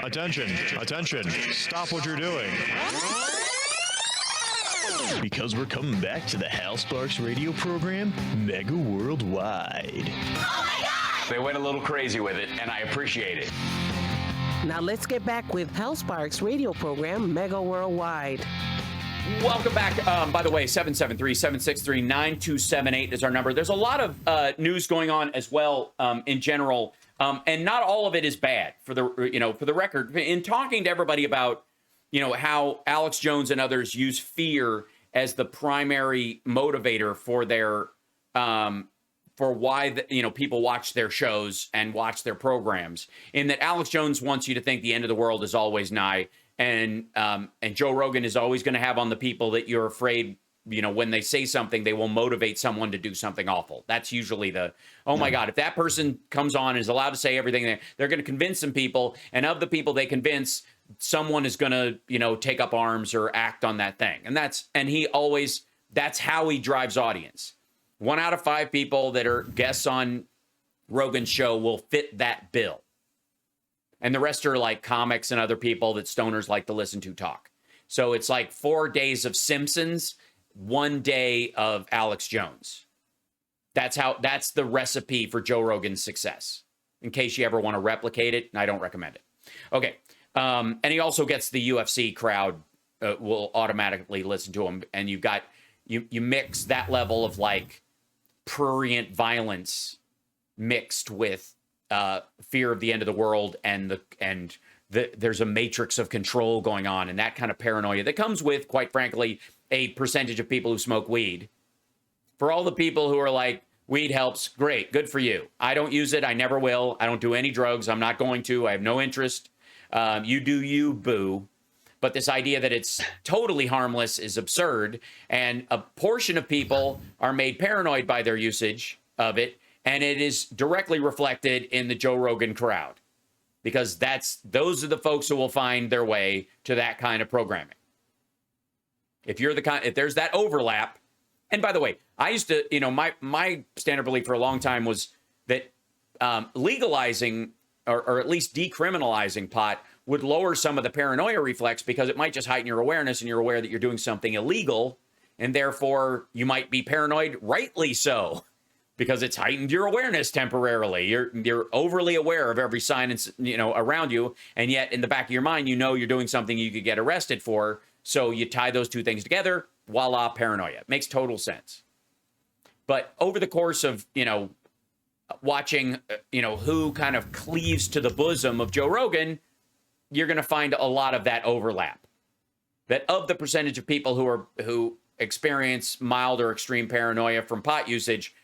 Attention, attention, stop what you're doing. Because we're coming back to the Hal Sparks radio program, Mega Worldwide. Oh my God! They went a little crazy with it, and I appreciate it. Now let's get back with Hal Sparks radio program, Mega Worldwide. Welcome back. By the way, 773-763-9278 is our number. There's a lot of news going on as well in general, and not all of it is bad. For the record, in talking to everybody about how Alex Jones and others use fear as the primary motivator for their for why people watch their shows and watch their programs, in that Alex Jones wants you to think the end of the world is always nigh. And Joe Rogan is always going to have on the people that you're afraid, when they say something, they will motivate someone to do something awful. That's usually oh my God, if that person comes on and is allowed to say everything, they're going to convince some people. And of the people they convince, someone is going to, take up arms or act on that thing. And that's how he drives audience. 1 out of 5 people that are guests on Rogan's show will fit that bill. And the rest are like comics and other people that stoners like to listen to talk. So it's like 4 days of Simpsons, 1 day of Alex Jones. That's the recipe for Joe Rogan's success. In case you ever want to replicate it, I don't recommend it. Okay. And he also gets the UFC crowd will automatically listen to him. And you've got, you mix that level of like prurient violence mixed with fear of the end of the world, and there's a matrix of control going on, and that kind of paranoia that comes with, quite frankly, a percentage of people who smoke weed. For all the people who are like, weed helps, great, good for you. I don't use it. I never will. I don't do any drugs. I'm not going to. I have no interest. You do you, boo. But this idea that it's totally harmless is absurd, and a portion of people are made paranoid by their usage of it. And it is directly reflected in the Joe Rogan crowd, because those are the folks who will find their way to that kind of programming. If there's that overlap, and by the way, I used to, my standard belief for a long time was that legalizing or at least decriminalizing pot would lower some of the paranoia reflex, because it might just heighten your awareness, and you're aware that you're doing something illegal, and therefore you might be paranoid, rightly so. Because it's heightened your awareness temporarily. You're overly aware of every sign around you, and yet in the back of your mind, you're doing something you could get arrested for. So you tie those two things together, voila, paranoia. It makes total sense. But over the course of watching who kind of cleaves to the bosom of Joe Rogan, you're going to find a lot of that overlap. That of the percentage of people who experience mild or extreme paranoia from pot usage,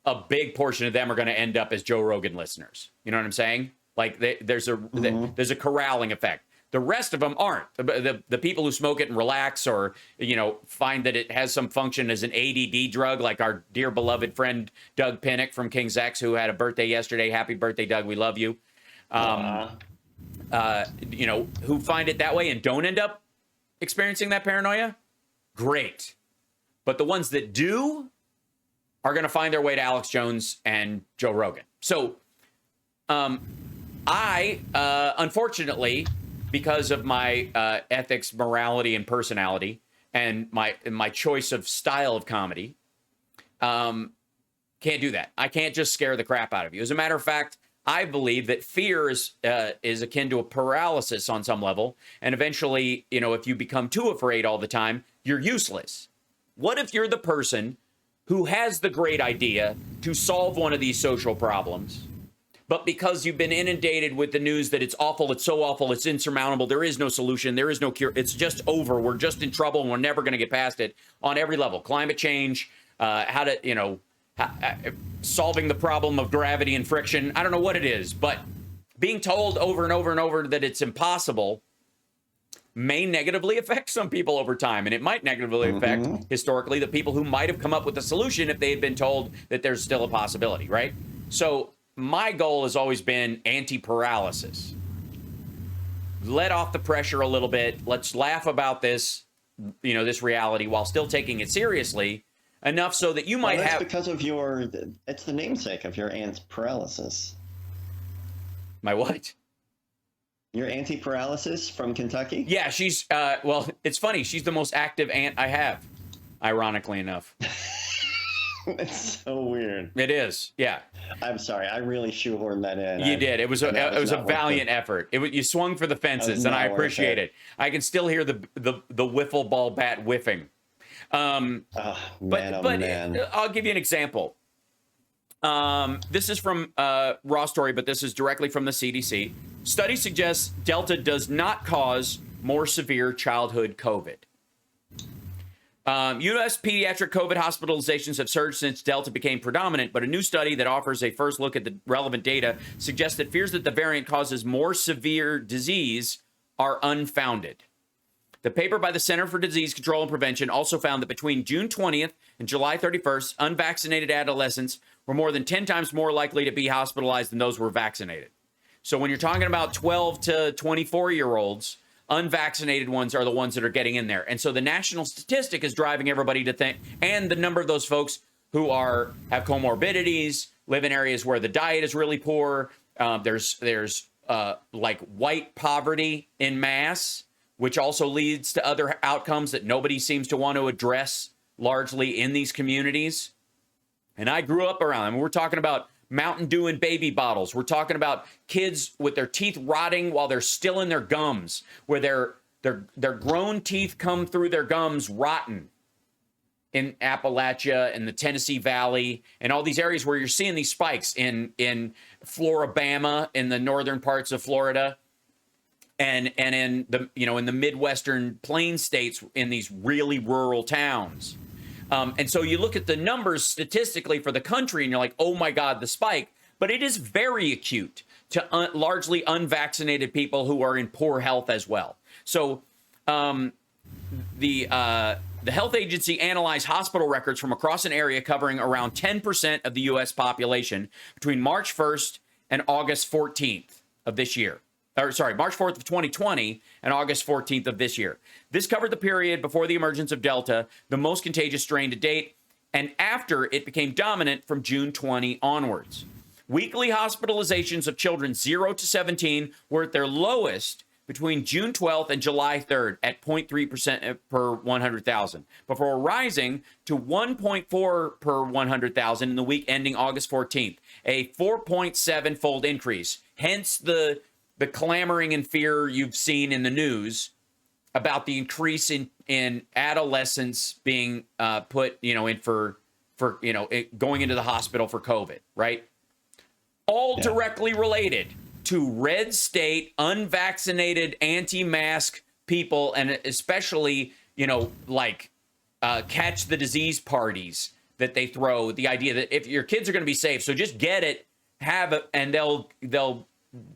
a big portion of them are going to end up as Joe Rogan listeners. You know what I'm saying? Like there's a corralling effect. The rest of them aren't. The people who smoke it and relax, or find that it has some function as an ADD drug, like our dear beloved friend Doug Pinnock from King's X, who had a birthday yesterday. Happy birthday, Doug! We love you. Who find it that way and don't end up experiencing that paranoia? Great. But the ones that do are going to find their way to Alex Jones and Joe Rogan. So I, unfortunately, because of my ethics, morality, and personality, and my choice of style of comedy, can't do that. I can't just scare the crap out of you. As a matter of fact, I believe that fear is akin to a paralysis on some level. And eventually, if you become too afraid all the time, you're useless. What if you're the person who has the great idea to solve one of these social problems, but because you've been inundated with the news that it's awful, it's so awful, it's insurmountable, there is no solution, there is no cure, it's just over, we're just in trouble, and we're never going to get past it on every level. Climate change, solving the problem of gravity and friction, I don't know what it is, but being told over and over and over that it's impossible may negatively affect some people over time. And it might negatively affect, historically, the people who might have come up with the solution if they had been told that there's still a possibility, right? So my goal has always been anti-paralysis. Let off the pressure a little bit. Let's laugh about this, this reality, while still taking it seriously enough so that you might have... because of it's the namesake of your aunt's paralysis. My what? Your Auntie Paralysis from Kentucky? Yeah, she's well, it's funny. She's the most active aunt I have, ironically enough. It's so weird. It is. Yeah. I'm sorry. I really shoehorned that in. You did. It was a valiant effort. You swung for the fences, and I appreciate it. I can still hear the wiffle ball bat whiffing. Man, I'll give you an example. This is from Raw Story, but this is directly from the CDC. Study suggests Delta does not cause more severe childhood COVID. U.S. pediatric COVID hospitalizations have surged since Delta became predominant, but a new study that offers a first look at the relevant data suggests that fears that the variant causes more severe disease are unfounded. The paper by the Center for Disease Control and Prevention also found that between June 20th and July 31st, unvaccinated adolescents were more than 10 times more likely to be hospitalized than those who were vaccinated. So when you're talking about 12 to 24-year-olds, unvaccinated ones are the ones that are getting in there. And so the national statistic is driving everybody to think, and the number of those folks who have comorbidities, live in areas where the diet is really poor. There's like white poverty in mass, which also leads to other outcomes that nobody seems to want to address largely in these communities. And I grew up around them. We're talking about Mountain Dew in baby bottles. We're talking about kids with their teeth rotting while they're still in their gums, where their grown teeth come through their gums rotten in Appalachia and the Tennessee Valley and all these areas where you're seeing these spikes in Floribama, in the northern parts of Florida, and in the in the Midwestern plain states, in these really rural towns. And so you look at the numbers statistically for the country and you're like, oh my God, the spike. But it is very acute to largely unvaccinated people who are in poor health as well. So the health agency analyzed hospital records from across an area covering around 10% of the U.S. population between March 1st and August 14th of this year. March 4th of 2020 and August 14th of this year. This covered the period before the emergence of Delta, the most contagious strain to date, and after it became dominant from June 20 onwards. Weekly hospitalizations of children 0 to 17 were at their lowest between June 12th and July 3rd at 0.3% per 100,000, before rising to 1.4 per 100,000 in the week ending August 14th, a 4.7-fold increase. Hence the clamoring and fear you've seen in the news about the increase in adolescents being put, in for going into the hospital for COVID, right? All directly related to red state, unvaccinated, anti-mask people, and especially, catch the disease parties that they throw. The idea that if your kids are going to be safe, so just get it, have it, and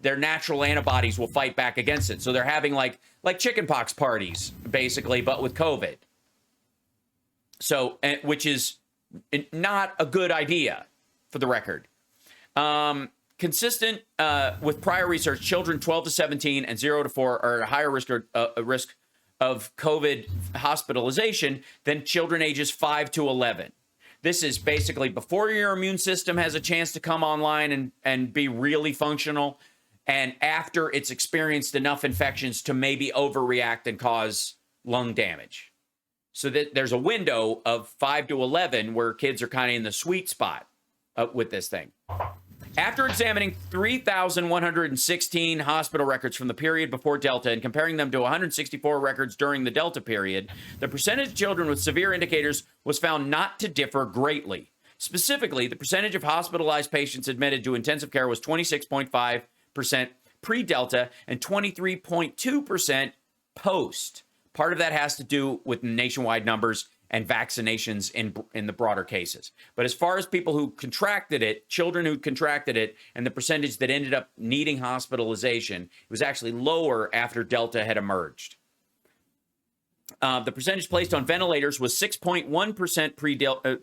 their natural antibodies will fight back against it. So they're having like chickenpox parties, basically, but with COVID. So, which is not a good idea, for the record. Consistent with prior research, children 12 to 17 and 0 to 4 are at a higher risk of COVID hospitalization than children ages 5 to 11. This is basically before your immune system has a chance to come online and be really functional, and after it's experienced enough infections to maybe overreact and cause lung damage. So that there's a window of 5 to 11 where kids are kind of in the sweet spot with this thing. After examining 3,116 hospital records from the period before Delta and comparing them to 164 records during the Delta period, the percentage of children with severe indicators was found not to differ greatly. Specifically, the percentage of hospitalized patients admitted to intensive care was 26.5% pre-Delta and 23.2% post. Part of that has to do with nationwide numbers and vaccinations in the broader cases. But as far as people who contracted it, children who contracted it, and the percentage that ended up needing hospitalization, it was actually lower after Delta had emerged. The percentage placed on ventilators was 6.1%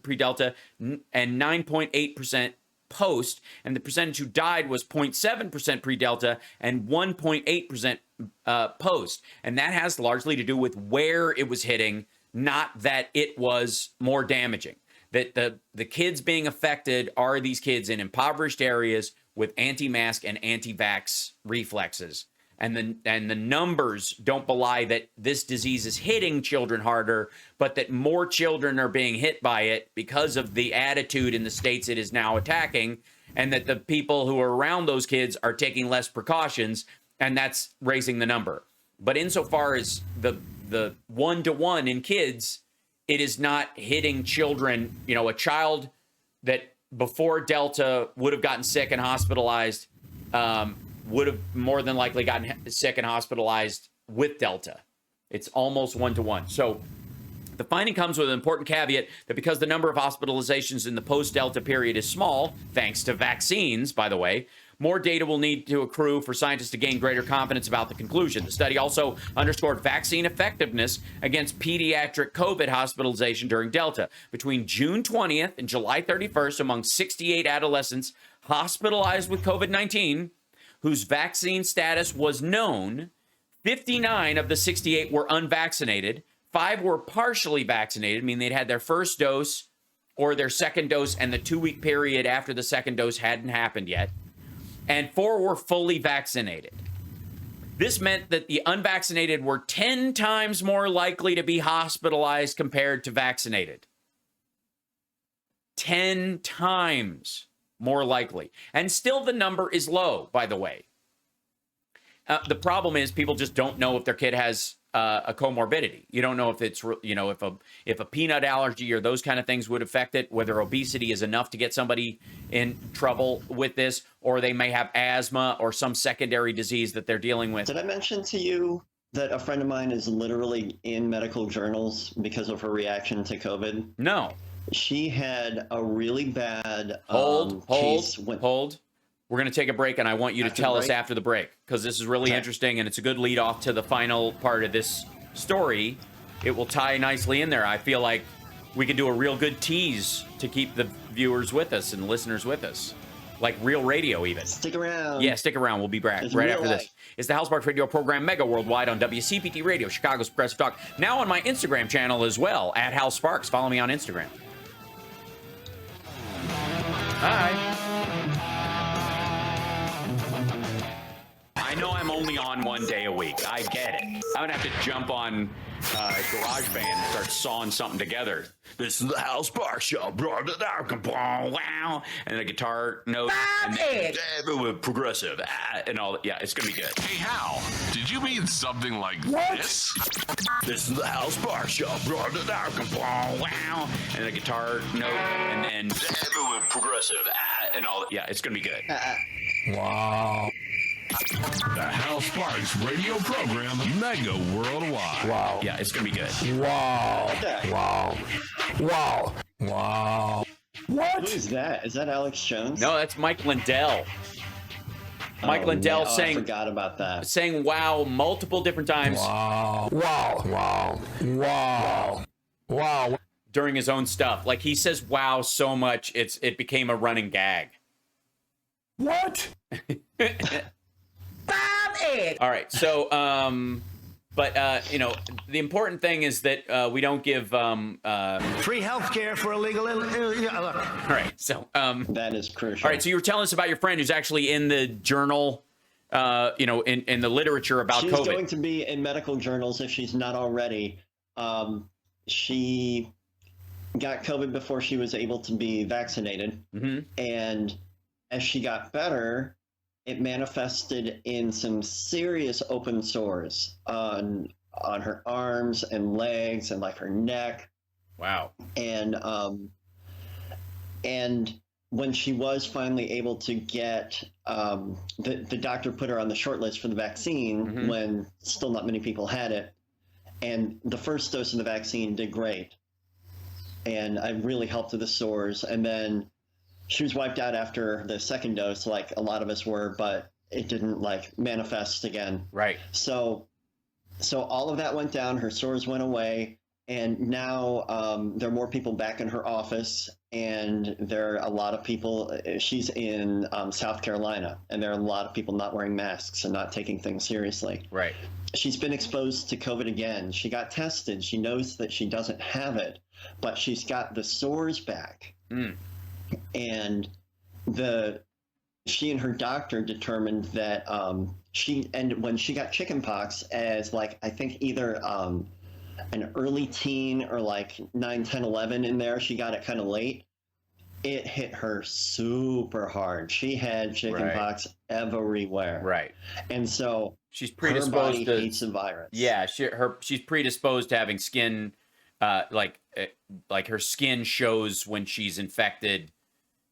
pre-Delta and 9.8% post, and the percentage who died was 0.7% pre-Delta and 1.8% post. And that has largely to do with where it was hitting, not that it was more damaging. That the kids being affected are these kids in impoverished areas with anti-mask and anti-vax reflexes. and the numbers don't belie that this disease is hitting children harder, but that more children are being hit by it because of the attitude in the states it is now attacking, and that the people who are around those kids are taking less precautions, and that's raising the number. But insofar as the 1-to-1 in kids, it is not hitting children. You know, a child that before Delta would have gotten sick and hospitalized would have more than likely gotten sick and hospitalized with Delta. It's almost 1-to-1. So the finding comes with an important caveat that because the number of hospitalizations in the post-Delta period is small, thanks to vaccines, by the way, more data will need to accrue for scientists to gain greater confidence about the conclusion. The study also underscored vaccine effectiveness against pediatric COVID hospitalization during Delta. Between June 20th and July 31st, among 68 adolescents hospitalized with COVID-19, whose vaccine status was known, 59 of the 68 were unvaccinated. 5 were partially vaccinated, meaning they'd had their first dose or their second dose, and the 2-week period after the second dose hadn't happened yet. And 4 were fully vaccinated. This meant that the unvaccinated were 10 times more likely to be hospitalized compared to vaccinated. 10 times more likely. And still the number is low, by the way. The problem is people just don't know if their kid has a comorbidity. You don't know if it's, you know, if a peanut allergy or those kind of things would affect it, whether obesity is enough to get somebody in trouble with this, or they may have asthma or some secondary disease that they're dealing with. Did I mention to you that a friend of mine is literally in medical journals because of her reaction to COVID? No. She had a really bad Hold. We're going to take a break, and I want you to tell us after the break, because this is really interesting, and it's a good lead off to the final part of this story. It will tie nicely in there. I feel like we could do a real good tease to keep the viewers with us and listeners with us, like real radio even. Stick around. Yeah, stick around. We'll be back right after this. It's the Hal Sparks Radio program, Mega Worldwide on WCPT Radio, Chicago's Progressive Talk. Now on my Instagram channel as well, at Hal Sparks. Follow me on Instagram. Hi. I know I'm only on one day a week. I get it. I'm going to have to jump on GarageBand and start sawing something together. This is the Hal Sparks Show. Wow. And a guitar note. And then, progressive. And all that. Yeah, it's going to be good. Hey, Hal, did you mean something like this? This is the Hal Sparks Show. Wow. And a guitar note. And then, progressive. And all that. Yeah, it's going to be good. Wow. The Hal Sparks radio program, Mega Worldwide. Wow. Yeah, it's going to be good. Wow. Okay. Wow. Wow. Wow. What? Who is that? Is that Alex Jones? No, that's Mike Lindell. Mike Lindell I forgot about that. saying wow multiple different times. Wow. Wow. Wow. Wow. Wow. During his own stuff. Like, he says wow so much, it became a running gag. What? All right, so, you know, the important thing is that we don't give... Free health care for illegal... all right, so... that is crucial. All right, so you were telling us about your friend who's actually in the journal, you know, in the literature about she's COVID. She's going to be in medical journals if she's not already. She got COVID before she was able to be vaccinated. Mm-hmm. And as she got better... it manifested in some serious open sores on her arms and legs and like her neck. Wow. And when she was finally able to get the doctor put her on the short list for the vaccine when still not many people had it. And the first dose of the vaccine did great. And I really helped with the sores. And then she was wiped out after the second dose, like a lot of us were, but it didn't like manifest again. Right. So all of that went down. Her sores went away, and now there are more people back in her office, and there are a lot of people. She's in South Carolina, and there are a lot of people not wearing masks and not taking things seriously. Right. She's been exposed to COVID again. She got tested. She knows that she doesn't have it, but she's got the sores back. Mm. And she and her doctor determined that when she got chickenpox as like, I think either an early teen or like 9, 10, 11 in there, she got it kind of late. It hit her super hard. She had chickenpox everywhere. Right. And so she's her predisposed body to hates the virus. Yeah, she's predisposed to having skin, like her skin shows when she's infected.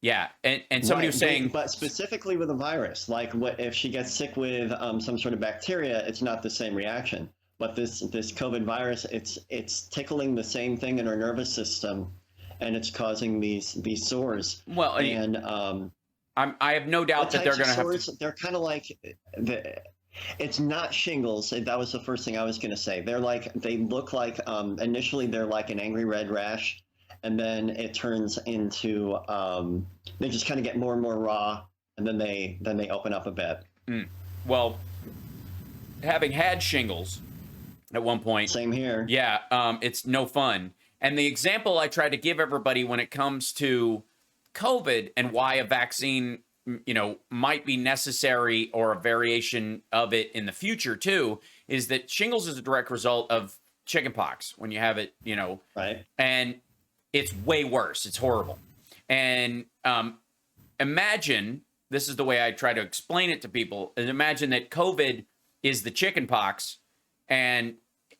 Yeah, and somebody was saying, but specifically with a virus, like what if she gets sick with some sort of bacteria, it's not the same reaction. But this COVID virus, it's tickling the same thing in her nervous system, and it's causing these sores. Well, and I have no doubt that they're going to have to. They're kind of like it's not shingles. That was the first thing I was going to say. They look like initially they're like an angry red rash, and then it turns into they just kind of get more and more raw, and then they open up a bit. Well, having had shingles at one point, same here. Yeah, it's no fun. And the example I try to give everybody when it comes to COVID and why a vaccine, might be necessary or a variation of it in the future too, is that shingles is a direct result of chickenpox when you have it, Right. And it's way worse. It's horrible. And imagine, this is the way I try to explain it to people, is imagine that COVID is the chickenpox, and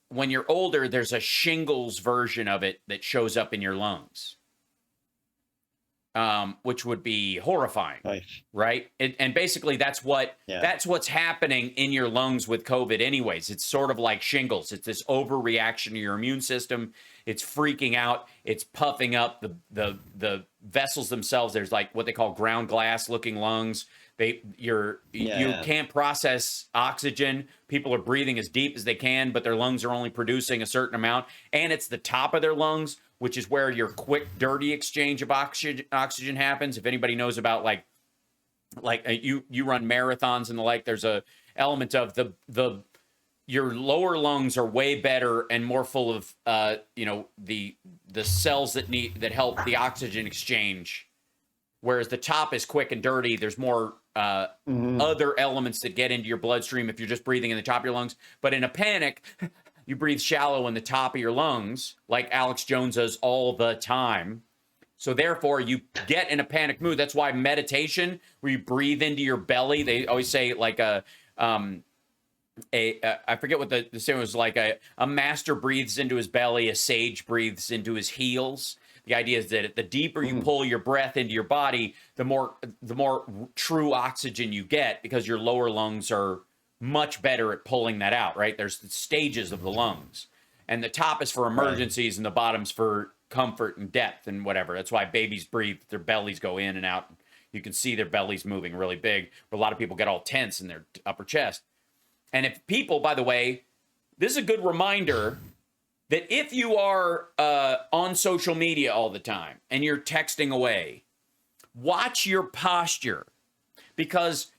when you're older, there's a shingles version of it that shows up in your lungs, which would be horrifying, right? And basically, that's what's happening in your lungs with COVID anyways. It's sort of like shingles. It's this overreaction to your immune system. It's freaking out. It's puffing up the vessels themselves. There's like what they call ground glass looking lungs. You can't process oxygen. People are breathing as deep as they can, but their lungs are only producing a certain amount. And it's the top of their lungs, which is where your quick, dirty exchange of oxygen happens. If anybody knows about you run marathons and the like, there's a element of your lower lungs are way better and more full of the cells that help the oxygen exchange, whereas the top is quick and dirty. There's more other elements that get into your bloodstream if you're just breathing in the top of your lungs. But in a panic, you breathe shallow in the top of your lungs, like Alex Jones does all the time. So therefore, you get in a panic mood. That's why meditation, where you breathe into your belly, they always say like I forget what the saying was, like a master breathes into his belly, a sage breathes into his heels. The idea is that the deeper you pull your breath into your body, the more true oxygen you get, because your lower lungs are much better at pulling that out, right? There's the stages of the lungs. And the top is for emergencies, and the bottom's for comfort and depth and whatever. That's why babies breathe, their bellies go in and out. You can see their bellies moving really big, but a lot of people get all tense in their upper chest. And if people, by the way, this is a good reminder that if you are on social media all the time and you're texting away, watch your posture, because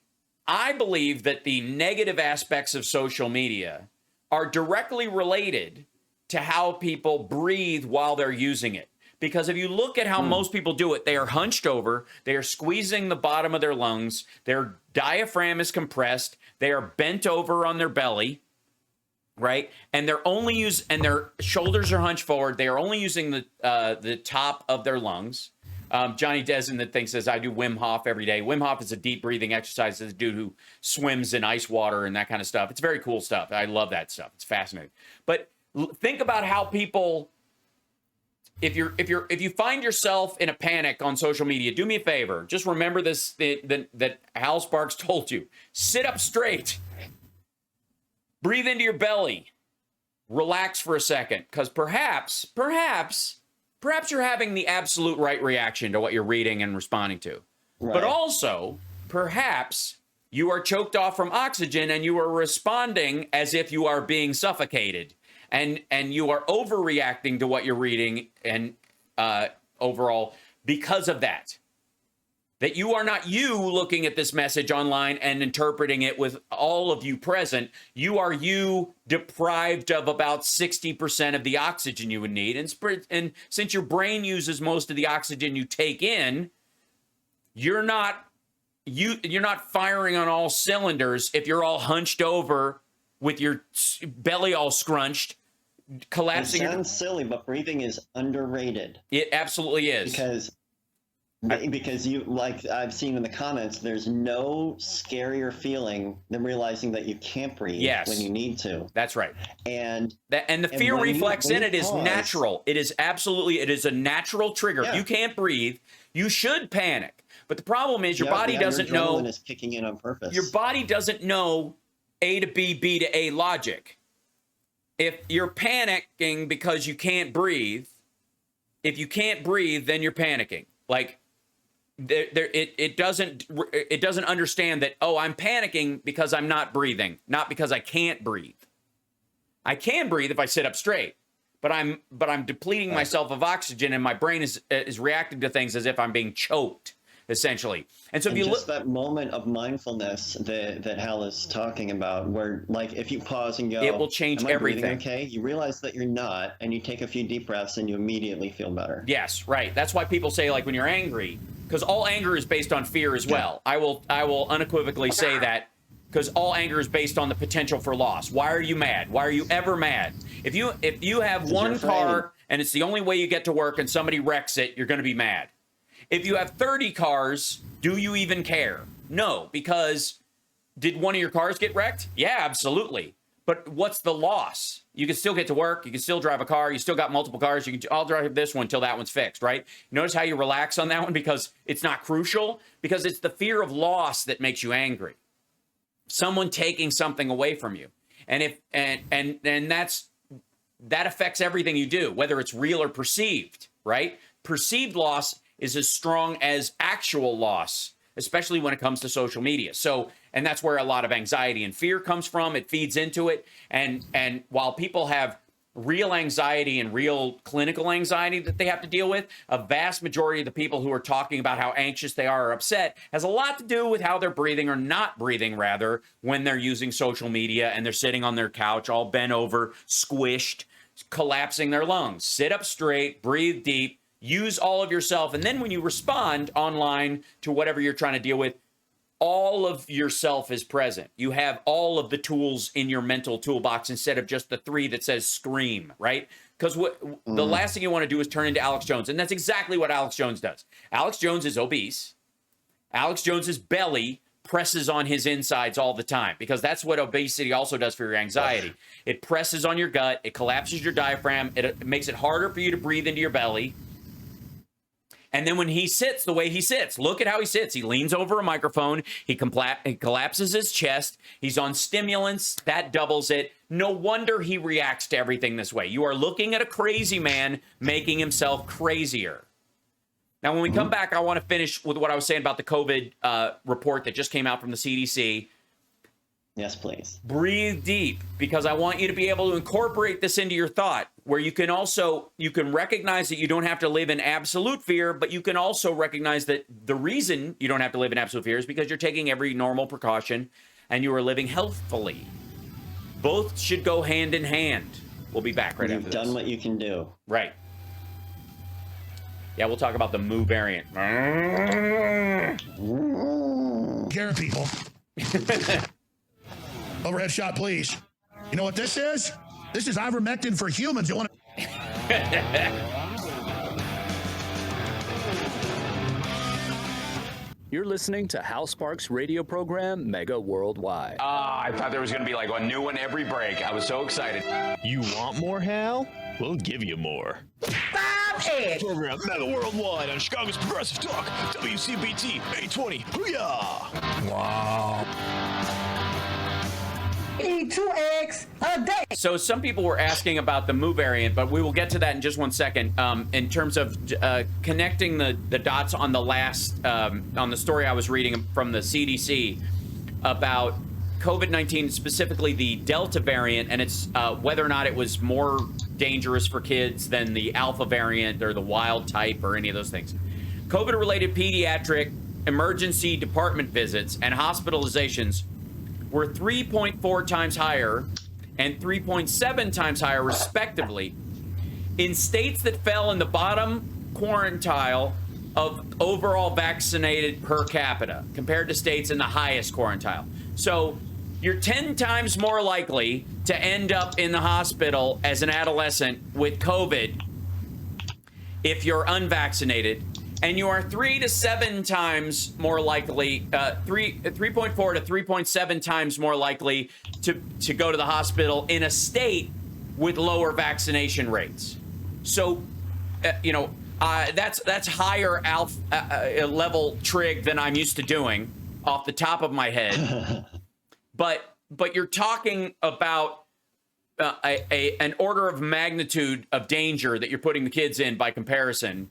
I believe that the negative aspects of social media are directly related to how people breathe while they're using it. Because if you look at how most people do it, they are hunched over, they are squeezing the bottom of their lungs, their diaphragm is compressed, they are bent over on their belly, right? And they're only and their shoulders are hunched forward. They are only using the top of their lungs. Johnny Desin that thinks says, I do Wim Hof every day. Wim Hof is a deep breathing exercise. It's a dude who swims in ice water and that kind of stuff. It's very cool stuff. I love that stuff. It's fascinating. But think about how people, if you find yourself in a panic on social media, do me a favor. Just remember this, that Hal Sparks told you. Sit up straight. Breathe into your belly. Relax for a second, because perhaps you're having the absolute right reaction to what you're reading and responding to. Right. But also, perhaps you are choked off from oxygen and you are responding as if you are being suffocated. And you are overreacting to what you're reading and overall because of that. That you are not you looking at this message online and interpreting it with all of you present. You are you deprived of about 60% of the oxygen you would need. And since your brain uses most of the oxygen you take in, you're not you're not firing on all cylinders if you're all hunched over with your belly all scrunched, collapsing. It sounds silly, but breathing is underrated. It absolutely is. Because you, like I've seen in the comments, there's no scarier feeling than realizing that you can't breathe when you need to. That's right. And the fear reflex in it is natural. It is a natural trigger. If you can't breathe, you should panic. But the problem is your body doesn't know. Is kicking in on purpose. Your body doesn't know A to B, B to A logic. If you're panicking because you can't breathe, if you can't breathe, then you're panicking. Like, it doesn't understand that, oh, I'm panicking because I'm not breathing, not because I can't breathe. I can breathe if I sit up straight, but I'm depleting myself of oxygen, and my brain is reacting to things as if I'm being choked, essentially. And so if you look, that moment of mindfulness that Hal is talking about, where like if you pause and go, it will change everything. Okay, you realize that you're not, and you take a few deep breaths, and you immediately feel better. Yes, right. That's why people say, like, when you're angry, because all anger is based on fear as well. I will unequivocally say that, because all anger is based on the potential for loss. Why are you mad? Why are you ever mad? If you have one car and it's the only way you get to work and somebody wrecks it, you're going to be mad. If you have 30 cars, do you even care? No, because did one of your cars get wrecked? Yeah, absolutely. But what's the loss? You can still get to work. You can still drive a car. You still got multiple cars. I'll drive this one until that one's fixed, right? Notice how you relax on that one because it's not crucial, because it's the fear of loss that makes you angry. Someone taking something away from you. And that affects everything you do, whether it's real or perceived, right? Perceived loss is as strong as actual loss, especially when it comes to social media. So, and that's where a lot of anxiety and fear comes from. It feeds into it. And while people have real anxiety and real clinical anxiety that they have to deal with, a vast majority of the people who are talking about how anxious they are or upset has a lot to do with how they're breathing, or not breathing rather, when they're using social media and they're sitting on their couch all bent over, squished, collapsing their lungs. Sit up straight, breathe deep, use all of yourself, and then when you respond online to whatever you're trying to deal with, all of yourself is present. You have all of the tools in your mental toolbox instead of just the 3 that says scream, right? Because the last thing you want to do is turn into Alex Jones, and that's exactly what Alex Jones does. Alex Jones is obese. Alex Jones's belly presses on his insides all the time, because that's what obesity also does for your anxiety. It presses on your gut. It collapses your diaphragm. It makes it harder for you to breathe into your belly. And then when he sits the way he sits, look at how he sits. He leans over a microphone. He collapses his chest. He's on stimulants. That doubles it. No wonder he reacts to everything this way. You are looking at a crazy man making himself crazier. Now, when we come back, I want to finish with what I was saying about the COVID report that just came out from the CDC. Yes, please. Breathe deep, because I want you to be able to incorporate this into your thought, where you can recognize that you don't have to live in absolute fear, but you can also recognize that the reason you don't have to live in absolute fear is because you're taking every normal precaution and you are living healthfully. Both should go hand in hand. We'll be back right after this. You've done what you can do. Right. Yeah, we'll talk about the Mu variant. Care people. Overhead shot, please. You know what this is? This is ivermectin for humans. You want to... You're listening to Hal Sparks' radio program, Mega Worldwide. I thought there was going to be like a new one every break. I was so excited. You want more, Hal? We'll give you more. Stop it! Program Mega Worldwide on Chicago's Progressive Talk, WCPT 820. Booyah! Wow. Eat 2 eggs a day. So some people were asking about the Mu variant, but we will get to that in just one second. In terms of connecting the dots on the last, on the story I was reading from the CDC about COVID-19, specifically the Delta variant, and it's whether or not it was more dangerous for kids than the Alpha variant or the wild type or any of those things. COVID-related pediatric emergency department visits and hospitalizations were 3.4 times higher and 3.7 times higher, respectively, in states that fell in the bottom quartile of overall vaccinated per capita compared to states in the highest quartile. So you're 10 times more likely to end up in the hospital as an adolescent with COVID if you're unvaccinated, and you are 3 to 7 times more likely, 3.4 to 3.7 times more likely to go to the hospital in a state with lower vaccination rates. So, that's higher level trig than I'm used to doing off the top of my head. But you're talking about an order of magnitude of danger that you're putting the kids in by comparison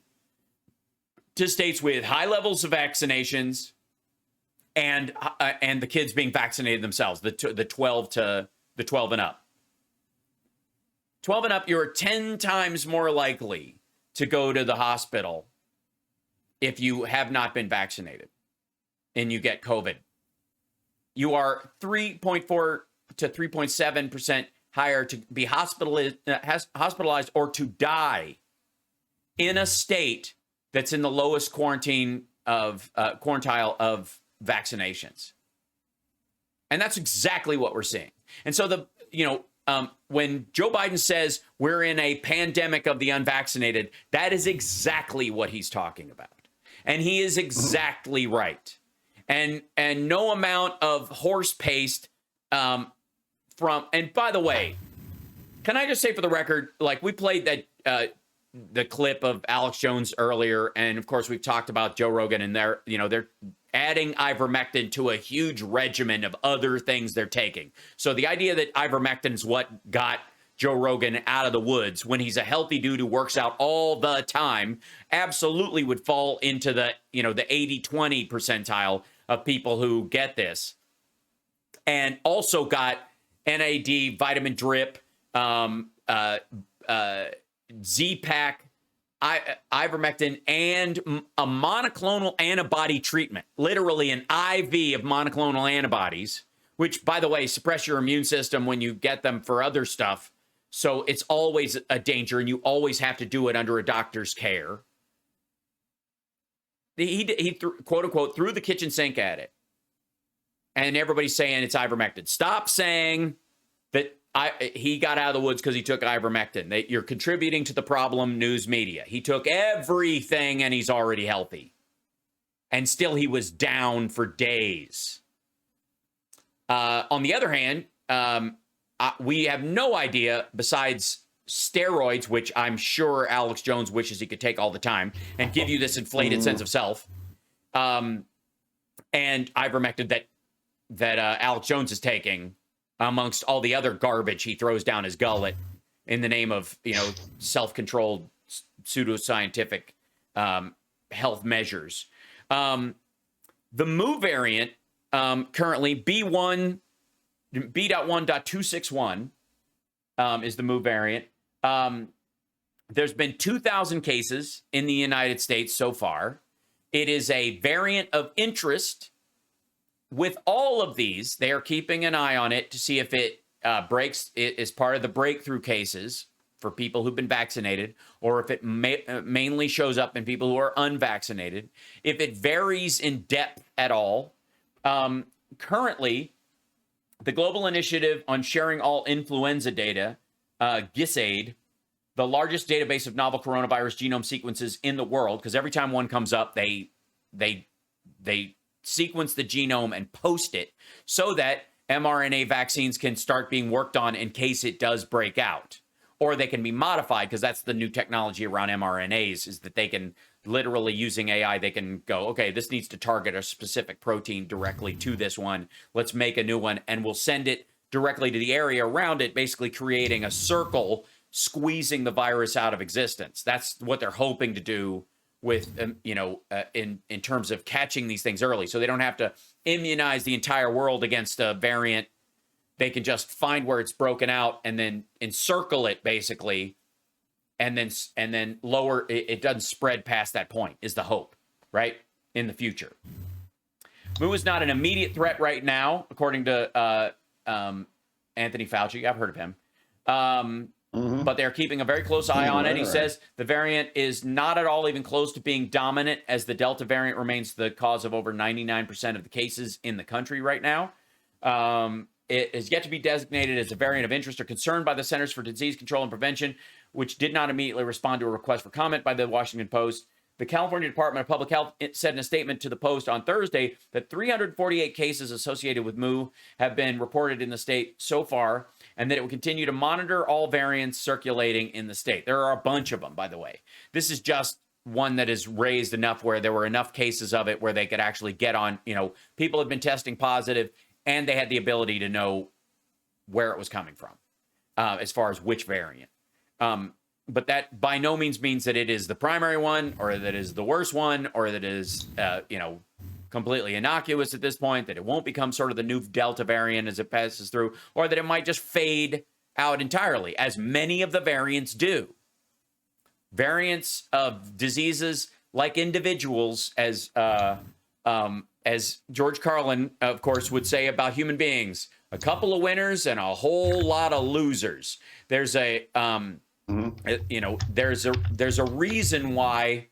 to states with high levels of vaccinations and the kids being vaccinated themselves, the 12 and up. 12 and up, you're 10 times more likely to go to the hospital if you have not been vaccinated and you get COVID. You are 3.4 to 3.7% higher to be hospitalized or to die in a state that's in the lowest quartile of vaccinations. And that's exactly what we're seeing. And so when Joe Biden says we're in a pandemic of the unvaccinated, that is exactly what he's talking about. And he is exactly right. And no amount of horse paste and by the way, can I just say for the record, like we played that the clip of Alex Jones earlier, and of course we've talked about Joe Rogan, and they're adding ivermectin to a huge regimen of other things they're taking. So the idea that ivermectin is what got Joe Rogan out of the woods when he's a healthy dude who works out all the time absolutely would fall into the 80-20 percentile of people who get this, and also got NAD, vitamin drip, Z-Pack, ivermectin, and a monoclonal antibody treatment, literally an IV of monoclonal antibodies, which, by the way, suppress your immune system when you get them for other stuff. So it's always a danger, and you always have to do it under a doctor's care. He quote unquote, threw the kitchen sink at it. And everybody's saying it's ivermectin. Stop saying that he got out of the woods because he took ivermectin. You're contributing to the problem, news media. He took everything and he's already healthy. And still he was down for days. On the other hand, we have no idea, besides steroids, which I'm sure Alex Jones wishes he could take all the time and give you this inflated sense of self, and ivermectin that Alex Jones is taking, amongst all the other garbage he throws down his gullet in the name of, self-controlled pseudoscientific health measures. The Mu variant, currently B.1.261 is the Mu variant. There's been 2,000 cases in the United States so far. It is a variant of interest. With all of these, they are keeping an eye on it to see if it breaks. It is part of the breakthrough cases for people who've been vaccinated, or if it mainly shows up in people who are unvaccinated. If it varies in depth at all. Currently, the Global Initiative on Sharing All Influenza Data, GISAID, the largest database of novel coronavirus genome sequences in the world, because every time one comes up, they sequence the genome and post it so that mRNA vaccines can start being worked on in case it does break out, or they can be modified, because that's the new technology around mRNAs, is that they can literally, using AI, they can go, okay, this needs to target a specific protein directly to this one. Let's make a new one, and we'll send it directly to the area around it, basically creating a circle, squeezing the virus out of existence. That's what they're hoping to do with, in terms of catching these things early. So they don't have to immunize the entire world against a variant. They can just find where it's broken out and then encircle it, basically, and then lower it doesn't spread past that point, is the hope, right, in the future. Mu is not an immediate threat right now, according to Anthony Fauci. I've heard of him. but they're keeping a very close eye on it. He says the variant is not at all even close to being dominant, as the Delta variant remains the cause of over 99% of the cases in the country right now. It is yet to be designated as a variant of interest or concern by the Centers for Disease Control and Prevention, which did not immediately respond to a request for comment by the Washington Post. The California Department of Public Health said in a statement to the Post on Thursday that 348 cases associated with Mu have been reported in the state so far, and that it will continue to monitor all variants circulating in the state. There are a bunch of them, by the way. This is just one that is raised enough where there were enough cases of it where they could actually get on, people had been testing positive, and they had the ability to know where it was coming from, as far as which variant. But that by no means means that it is the primary one, or that is the worst one, or that is, completely innocuous at this point, that it won't become sort of the new Delta variant as it passes through, or that it might just fade out entirely, as many of the variants do. Variants of diseases, like individuals, as George Carlin, of course, would say about human beings, a couple of winners and a whole lot of losers. There's a there's a reason why,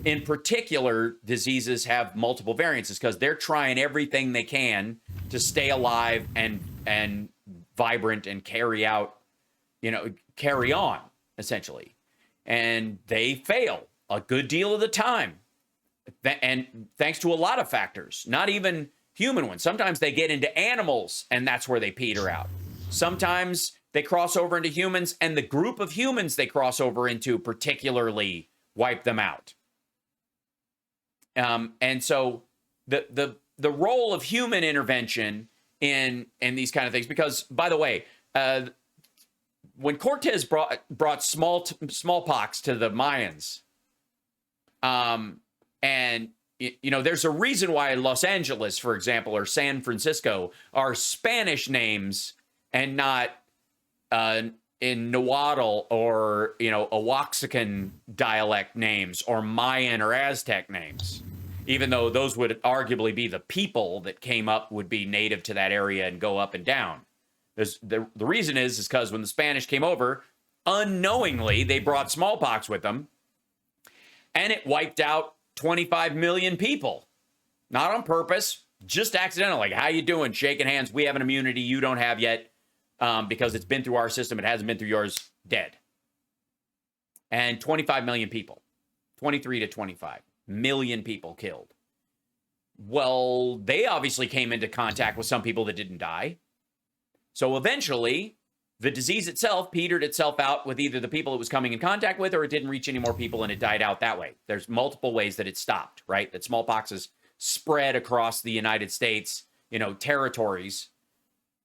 in particular, diseases have multiple variants. It's because they're trying everything they can to stay alive and vibrant and carry on, essentially. And they fail a good deal of the time. And thanks to a lot of factors, not even human ones. Sometimes they get into animals, and that's where they peter out. Sometimes they cross over into humans, and the group of humans they cross over into particularly wipe them out. And so the role of human intervention in these kind of things, because, by the way, when Cortez brought smallpox to the Mayans, and there's a reason why Los Angeles, for example, or San Francisco are Spanish names and not in Nahuatl or Oaxacan dialect names or Mayan or Aztec names, even though those would arguably be the people that came up would be native to that area and go up and down. The reason is because when the Spanish came over, unknowingly they brought smallpox with them, and it wiped out 25 million people. Not on purpose, just accidental. Like, how you doing? Shaking hands. We have an immunity you don't have yet, because it's been through our system. It hasn't been through yours. Dead. And 25 million people. 23 to 25 million people killed. Well, they obviously came into contact with some people that didn't die. So eventually, the disease itself petered itself out with either the people it was coming in contact with, or it didn't reach any more people and it died out that way. There's multiple ways that it stopped, right? That smallpox is spread across the United States, territories,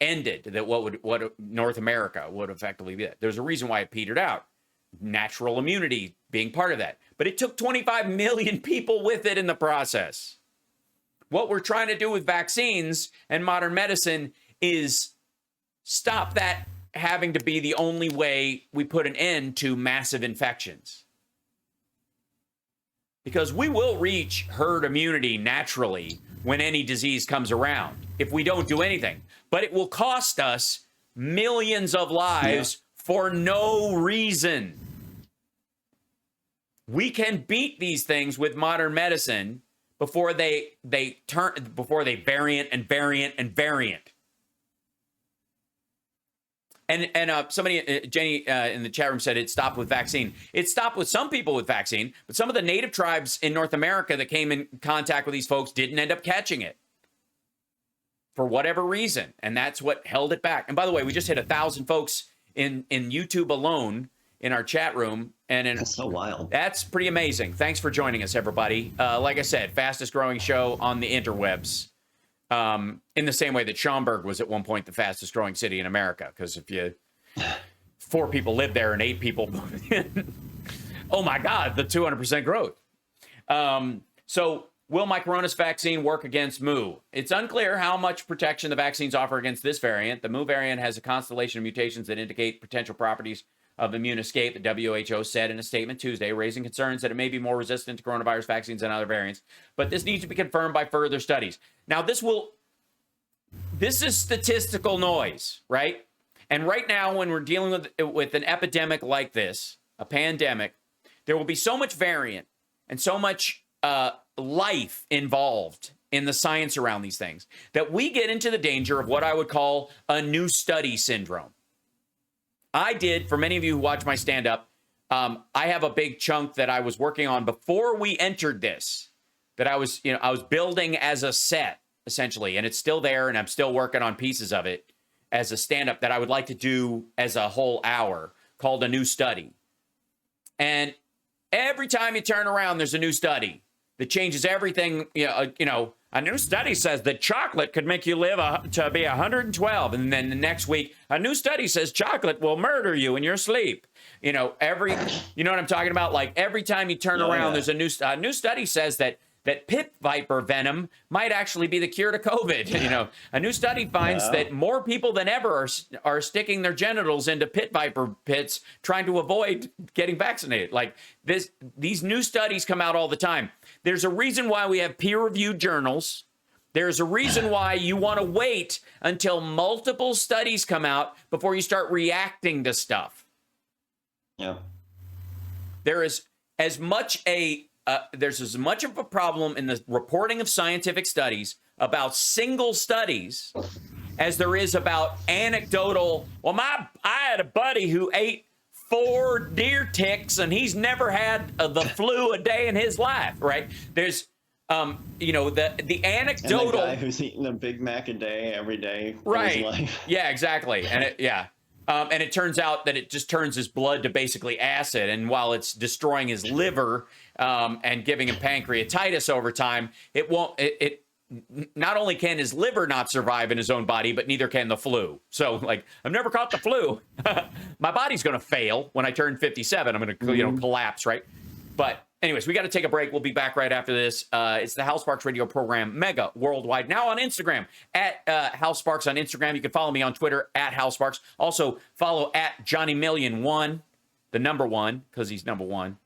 ended, that what North America would effectively be. There's a reason why it petered out. Natural immunity being part of that. But it took 25 million people with it in the process. What we're trying to do with vaccines and modern medicine is stop that having to be the only way we put an end to massive infections. Because we will reach herd immunity naturally when any disease comes around, if we don't do anything. But it will cost us millions of lives for no reason. We can beat these things with modern medicine before they variant and variant and variant. And somebody, Jenny, in the chat room said it stopped with vaccine. It stopped with some people with vaccine, but some of the native tribes in North America that came in contact with these folks didn't end up catching it for whatever reason, and that's what held it back. And by the way, we just hit 1,000 folks in YouTube alone in our chat room, and that's so wild. That's pretty amazing. Thanks for joining us, everybody. Like I said, fastest growing show on the interwebs. In the same way that Schaumburg was at one point the fastest growing city in America, because if 4 people live there and 8 people moved in, oh my God, the 200% growth. So will my coronavirus vaccine work against Mu? It's unclear how much protection the vaccines offer against this variant. The Mu variant has a constellation of mutations that indicate potential properties of immune escape, the WHO said in a statement Tuesday, raising concerns that it may be more resistant to coronavirus vaccines than other variants. But this needs to be confirmed by further studies. Now, this is statistical noise, right? And right now, when we're dealing with an epidemic like this, a pandemic, there will be so much variant and so much life involved in the science around these things that we get into the danger of what I would call a new study syndrome. I did, for many of you who watch my stand-up, I have a big chunk that I was working on before we entered this, that I was building as a set, essentially, and it's still there, and I'm still working on pieces of it as a stand-up that I would like to do as a whole hour, called a new study. And every time you turn around, there's a new study that changes everything. A new study says that chocolate could make you live to be 112. And then the next week, a new study says chocolate will murder you in your sleep. You know what I'm talking about? Like every time you turn around, there's a new study says that pit viper venom might actually be the cure to COVID. A new study finds that more people than ever are sticking their genitals into pit viper pits trying to avoid getting vaccinated. Like these new studies come out all the time. There's a reason why we have peer-reviewed journals. There's a reason why you want to wait until multiple studies come out before you start reacting to stuff. Yeah. There's as much of a problem in the reporting of scientific studies about single studies as there is about anecdotal. Well, I had a buddy who ate 4 deer ticks and he's never had the flu a day in his life, right? There's, the anecdotal. And the guy who's eating a Big Mac a day every day. Right. His life. Yeah, exactly. And it turns out that it just turns his blood to basically acid. And while it's destroying his liver and giving him pancreatitis over time, it not only can his liver not survive in his own body, but neither can the flu. So, like, I've never caught the flu. My body's going to fail when I turn 57. I'm going to, collapse, right? But anyways, we got to take a break. We'll be back right after this. It's the Hal Sparks radio program, Mega Worldwide, now on Instagram, at Hal Sparks on Instagram. You can follow me on Twitter, at Hal Sparks. Also, follow at Johnny Million 1, the number 1, because he's number 1,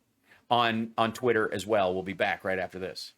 on Twitter as well. We'll be back right after this.